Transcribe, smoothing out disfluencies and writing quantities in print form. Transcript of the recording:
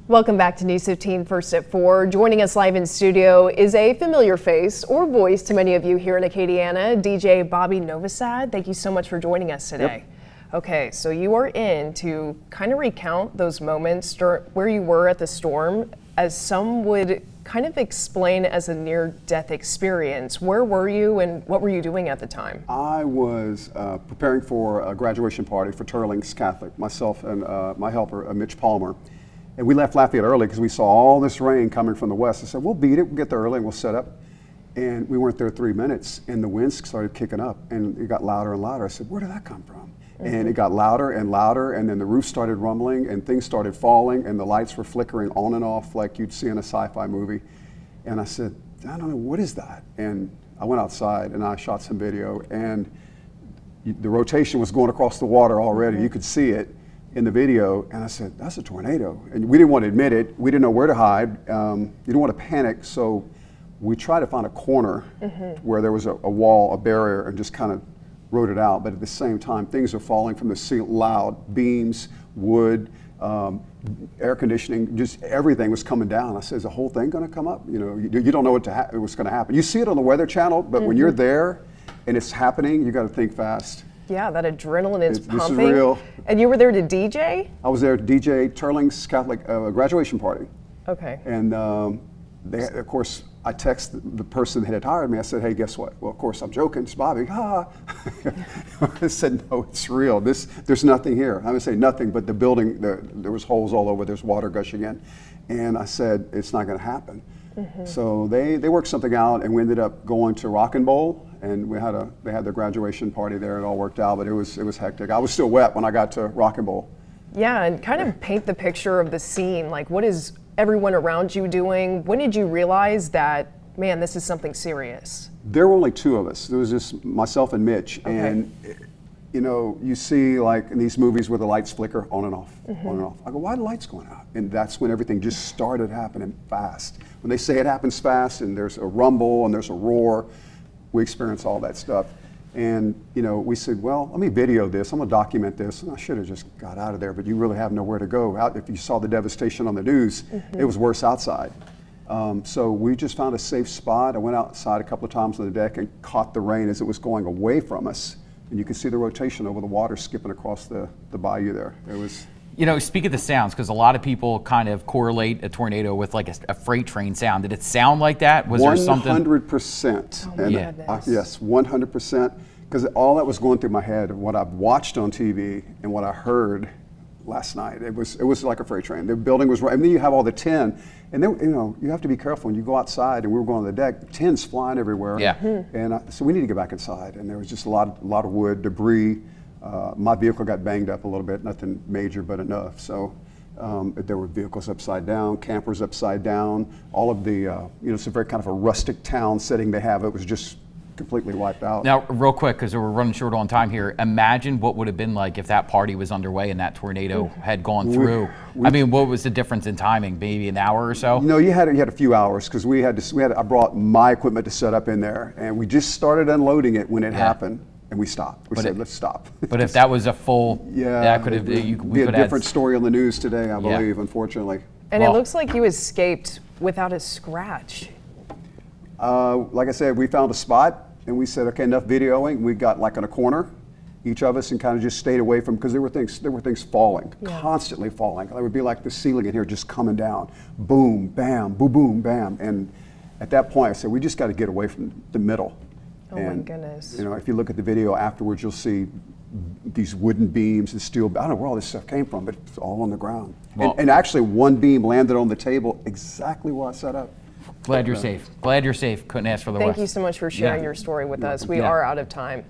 Welcome back to News 15 First at 4. Joining us live in studio is a familiar face or voice to many of you here in Acadiana, DJ Bobby Novosad. Thank you so much for joining us today. Yep. Okay, so you are in to kind of recount those moments where you were at the storm, as some would kind of explain as a near-death experience. Where were you and what were you doing at the time? I was preparing for a graduation party for Turling's Catholic, myself and my helper, Mitch Palmer. And we left Lafayette early because we saw all this rain coming from the west. I said, we'll beat it, we'll get there early and we'll set up. And we weren't there 3 minutes and the winds started kicking up and it got louder and louder. I said, where did that come from? And it got louder and louder, and then the roof started rumbling and things started falling and the lights were flickering on and off like you'd see in a sci-fi movie. And I said, I don't know, what is that? And I went outside and I shot some video, and the rotation was going across the water already. You could see it in the video, and I said, that's a tornado. And we didn't want to admit it. We didn't know where to hide. You didn't want to panic, so we tried to find a corner where there was a wall, a barrier, and just kind of rode it out. But at the same time, things are falling from the ceiling, loud, beams, wood, air conditioning, just everything was coming down. I said, is the whole thing going to come up? You know, you don't know what's going to happen. You see it on the Weather Channel, but when you're there and it's happening, you got to think fast. Yeah, that adrenaline is pumping. This is real. And you were there to DJ? I was there to DJ Turling's Catholic graduation party. Okay. And they, of course, I texted the person that had hired me. I said, hey, guess what? Well, of course, I'm joking. It's Bobby. I said, no, it's real. There's nothing here. I would say nothing, but the building, there was holes all over. There's water gushing in. And I said, it's not going to happen. So they worked something out, and we ended up going to Rock and Bowl, and they had their graduation party there. It all worked out, but it was hectic. I was still wet when I got to Rock and Bowl. Yeah, and kind of paint the picture of the scene. Like, what is everyone around you doing? When did you realize that, man, this is something serious? There were only two of us. There was just myself and Mitch. Okay. And you know, you see like in these movies where the lights flicker on and off, on and off. I go, why are the lights going out? And that's when everything just started happening fast. When they say it happens fast and there's a rumble and there's a roar, we experience all that stuff. And you know, we said, well, let me video this. I'm gonna document this. And I should have just got out of there, but you really have nowhere to go. If you saw the devastation on the news, it was worse outside. So we just found a safe spot. I went outside a couple of times on the deck and caught the rain as it was going away from us. And you could see the rotation over the water skipping across the bayou there. It was. You know, speak of the sounds, because a lot of people kind of correlate a tornado with like a freight train sound. Did it sound like that? Was there something? 100%. Oh, yes, 100%. Because all that was going through my head, what I've watched on TV and what I heard last night, it was like a freight train. The building was right, and then you have all the tin, and then you know you have to be careful when you go outside. And we were going on the deck, tin's flying everywhere. Yeah. And so we need to get back inside, and there was just a lot of wood, debris. My vehicle got banged up a little bit, nothing major, but enough. So there were vehicles upside down, campers upside down. All of the, you know, it's a very kind of a rustic town setting they have. It was just completely wiped out. Now, real quick, because we're running short on time here, imagine what would have been like if that party was underway and that tornado had gone through. I mean, what was the difference in timing? Maybe an hour or so? No, you had a few hours, because I brought my equipment to set up in there, and we just started unloading it when it happened. And we stopped. We said, let's stop. But if that was a full, that could have be a different story on the news today, I believe, unfortunately. And it looks like you escaped without a scratch. Like I said, we found a spot, and we said, okay, enough videoing. We got like in a corner, each of us, and kind of just stayed away from, because there were things falling, constantly falling. It would be like the ceiling in here just coming down, boom, bam, boom, boom, bam. And at that point, I said, we just got to get away from the middle. Oh my goodness. You know, if you look at the video afterwards, you'll see these wooden beams and steel. I don't know where all this stuff came from, but it's all on the ground. Well, and actually, one beam landed on the table exactly where I set up. Glad you're safe. Glad you're safe. Couldn't ask for the worst. Thank you so much for sharing your story with us. We are out of time.